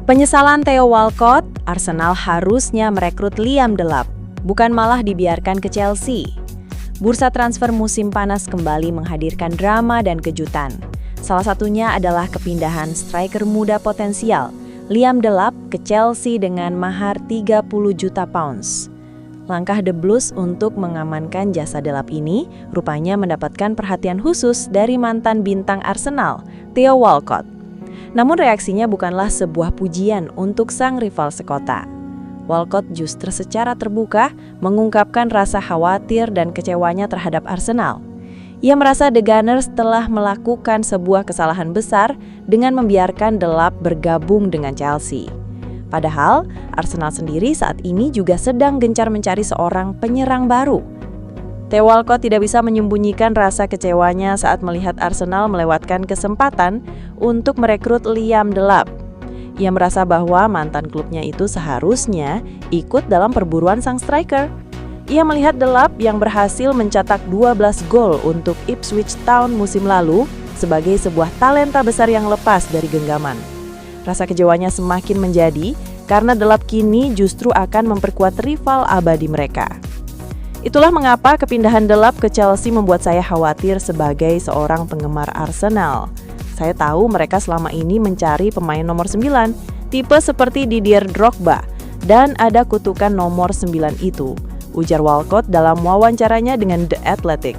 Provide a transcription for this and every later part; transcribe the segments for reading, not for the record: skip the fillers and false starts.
Penyesalan Theo Walcott, Arsenal harusnya merekrut Liam Delap, bukan malah dibiarkan ke Chelsea. Bursa transfer musim panas kembali menghadirkan drama dan kejutan. Salah satunya adalah kepindahan striker muda potensial, Liam Delap ke Chelsea dengan mahar 30 juta pounds. Langkah The Blues untuk mengamankan jasa Delap ini rupanya mendapatkan perhatian khusus dari mantan bintang Arsenal, Theo Walcott. Namun reaksinya bukanlah sebuah pujian untuk sang rival sekota. Walcott justru secara terbuka mengungkapkan rasa khawatir dan kecewanya terhadap Arsenal. Ia merasa The Gunners telah melakukan sebuah kesalahan besar dengan membiarkan Delap bergabung dengan Chelsea. Padahal, Arsenal sendiri saat ini juga sedang gencar mencari seorang penyerang baru. Theo Walcott tidak bisa menyembunyikan rasa kecewanya saat melihat Arsenal melewatkan kesempatan untuk merekrut Liam Delap. Ia merasa bahwa mantan klubnya itu seharusnya ikut dalam perburuan sang striker. Ia melihat Delap yang berhasil mencetak 12 gol untuk Ipswich Town musim lalu sebagai sebuah talenta besar yang lepas dari genggaman. Rasa kecewanya semakin menjadi karena Delap kini justru akan memperkuat rival abadi mereka. Itulah mengapa kepindahan Delap ke Chelsea membuat saya khawatir sebagai seorang penggemar Arsenal. Saya tahu mereka selama ini mencari pemain nomor 9, tipe seperti Didier Drogba, dan ada kutukan nomor 9 itu, ujar Walcott dalam wawancaranya dengan The Athletic.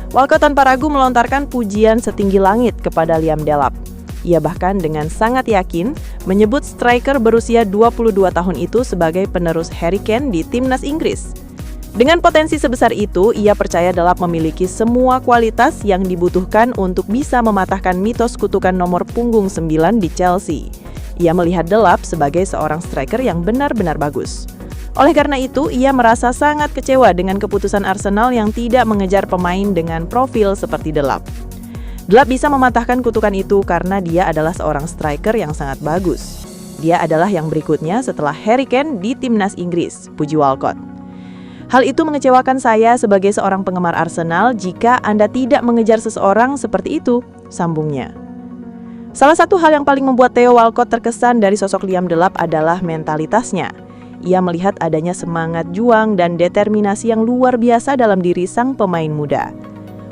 Walcott tanpa ragu melontarkan pujian setinggi langit kepada Liam Delap. Ia bahkan dengan sangat yakin menyebut striker berusia 22 tahun itu sebagai penerus Harry Kane di timnas Inggris. Dengan potensi sebesar itu, ia percaya Delap memiliki semua kualitas yang dibutuhkan untuk bisa mematahkan mitos kutukan nomor punggung 9 di Chelsea. Ia melihat Delap sebagai seorang striker yang benar-benar bagus. Oleh karena itu, ia merasa sangat kecewa dengan keputusan Arsenal yang tidak mengejar pemain dengan profil seperti Delap. Delap bisa mematahkan kutukan itu karena dia adalah seorang striker yang sangat bagus. Dia adalah yang berikutnya setelah Harry Kane di timnas Inggris, puji Walcott. Hal itu mengecewakan saya sebagai seorang penggemar Arsenal jika Anda tidak mengejar seseorang seperti itu, sambungnya. Salah satu hal yang paling membuat Theo Walcott terkesan dari sosok Liam Delap adalah mentalitasnya. Ia melihat adanya semangat juang dan determinasi yang luar biasa dalam diri sang pemain muda.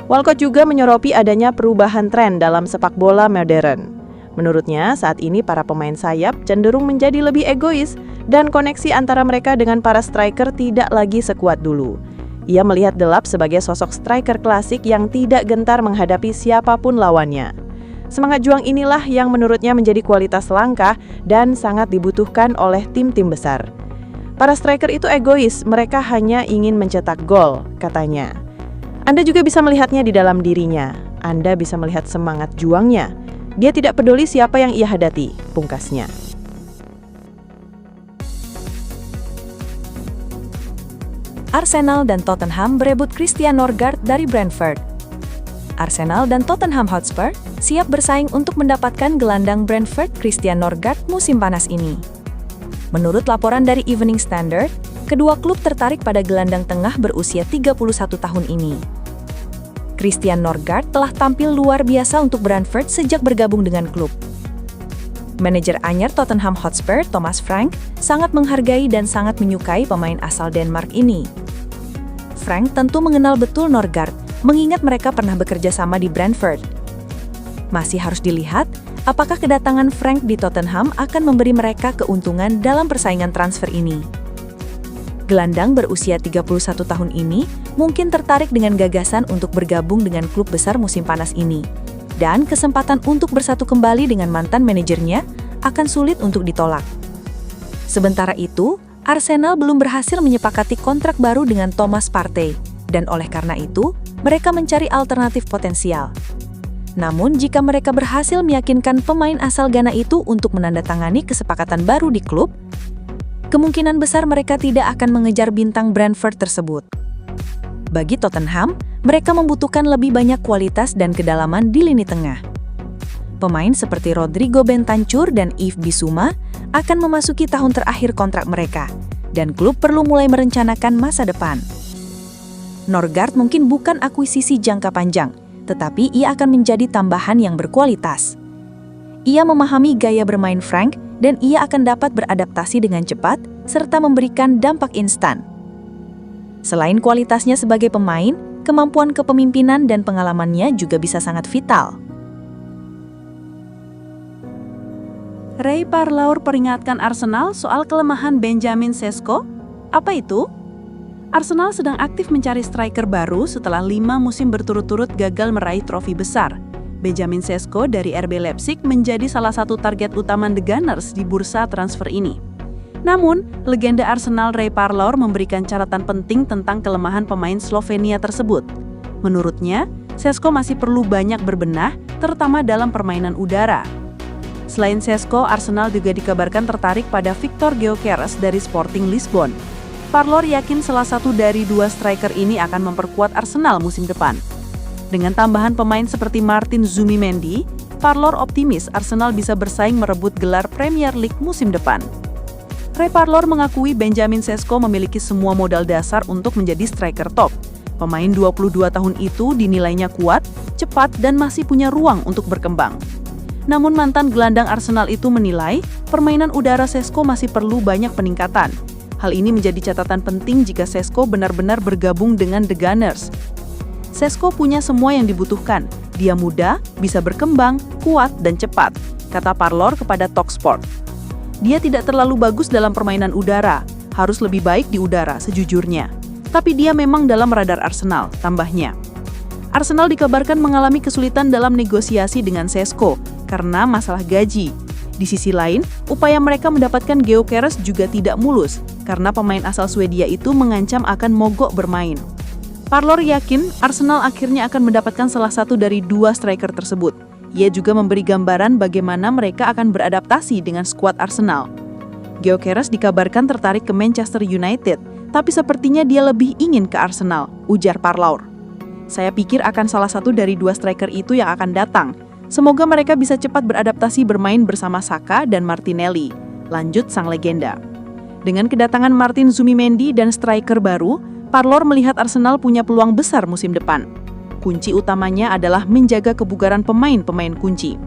Walcott juga menyoropi adanya perubahan tren dalam sepak bola modern. Menurutnya, saat ini para pemain sayap cenderung menjadi lebih egois dan koneksi antara mereka dengan para striker tidak lagi sekuat dulu. Ia melihat Delap sebagai sosok striker klasik yang tidak gentar menghadapi siapapun lawannya. Semangat juang inilah yang menurutnya menjadi kualitas langka dan sangat dibutuhkan oleh tim-tim besar. Para striker itu egois, mereka hanya ingin mencetak gol, katanya. Anda juga bisa melihatnya di dalam dirinya. Anda bisa melihat semangat juangnya. Dia tidak peduli siapa yang ia hadapi, pungkasnya. Arsenal dan Tottenham berebut Christian Norgard dari Brentford. Arsenal dan Tottenham Hotspur siap bersaing untuk mendapatkan gelandang Brentford Christian Norgard musim panas ini. Menurut laporan dari Evening Standard, kedua klub tertarik pada gelandang tengah berusia 31 tahun ini. Christian Norgard telah tampil luar biasa untuk Brentford sejak bergabung dengan klub. Manajer anyar Tottenham Hotspur, Thomas Frank, sangat menghargai dan sangat menyukai pemain asal Denmark ini. Frank tentu mengenal betul Norgard, mengingat mereka pernah bekerja sama di Brentford. Masih harus dilihat, apakah kedatangan Frank di Tottenham akan memberi mereka keuntungan dalam persaingan transfer ini. Gelandang berusia 31 tahun ini mungkin tertarik dengan gagasan untuk bergabung dengan klub besar musim panas ini. Dan kesempatan untuk bersatu kembali dengan mantan manajernya akan sulit untuk ditolak. Sementara itu, Arsenal belum berhasil menyepakati kontrak baru dengan Thomas Partey, dan oleh karena itu, mereka mencari alternatif potensial. Namun, jika mereka berhasil meyakinkan pemain asal Ghana itu untuk menandatangani kesepakatan baru di klub, kemungkinan besar mereka tidak akan mengejar bintang Brentford tersebut. Bagi Tottenham, mereka membutuhkan lebih banyak kualitas dan kedalaman di lini tengah. Pemain seperti Rodrigo Bentancur dan Yves Bissouma akan memasuki tahun terakhir kontrak mereka, dan klub perlu mulai merencanakan masa depan. Norgard mungkin bukan akuisisi jangka panjang, tetapi ia akan menjadi tambahan yang berkualitas. Ia memahami gaya bermain Frank dan ia akan dapat beradaptasi dengan cepat serta memberikan dampak instan. Selain kualitasnya sebagai pemain, kemampuan kepemimpinan dan pengalamannya juga bisa sangat vital. Ray Parlour peringatkan Arsenal soal kelemahan Benjamin Sesko. Apa itu? Arsenal sedang aktif mencari striker baru setelah 5 musim berturut-turut gagal meraih trofi besar. Benjamin Sesko dari RB Leipzig menjadi salah satu target utama The Gunners di bursa transfer ini. Namun, legenda Arsenal Ray Parlour memberikan catatan penting tentang kelemahan pemain Slovenia tersebut. Menurutnya, Sesko masih perlu banyak berbenah, terutama dalam permainan udara. Selain Sesko, Arsenal juga dikabarkan tertarik pada Victor Gyökeres dari Sporting Lisbon. Parlour yakin salah satu dari 2 striker ini akan memperkuat Arsenal musim depan. Dengan tambahan pemain seperti Martin Zubimendi, Parlour optimis Arsenal bisa bersaing merebut gelar Premier League musim depan. Ray Parlour mengakui Benjamin Sesko memiliki semua modal dasar untuk menjadi striker top. Pemain 22 tahun itu dinilainya kuat, cepat, dan masih punya ruang untuk berkembang. Namun mantan gelandang Arsenal itu menilai permainan udara Sesko masih perlu banyak peningkatan. Hal ini menjadi catatan penting jika Sesko benar-benar bergabung dengan The Gunners. Sesko punya semua yang dibutuhkan. Dia muda, bisa berkembang, kuat, dan cepat, kata Parlour kepada Talksport. Dia tidak terlalu bagus dalam permainan udara, harus lebih baik di udara sejujurnya. Tapi dia memang dalam radar Arsenal, tambahnya. Arsenal dikabarkan mengalami kesulitan dalam negosiasi dengan Sesko karena masalah gaji. Di sisi lain, upaya mereka mendapatkan Gyökeres juga tidak mulus karena pemain asal Swedia itu mengancam akan mogok bermain. Parlour yakin Arsenal akhirnya akan mendapatkan salah satu dari 2 striker tersebut. Ia juga memberi gambaran bagaimana mereka akan beradaptasi dengan skuad Arsenal. Gyökeres dikabarkan tertarik ke Manchester United, tapi sepertinya dia lebih ingin ke Arsenal, ujar Parlour. Saya pikir akan salah satu dari 2 striker itu yang akan datang. Semoga mereka bisa cepat beradaptasi bermain bersama Saka dan Martinelli, lanjut sang legenda. Dengan kedatangan Martin Zubimendi dan striker baru, Parlour melihat Arsenal punya peluang besar musim depan. Kunci utamanya adalah menjaga kebugaran pemain-pemain kunci.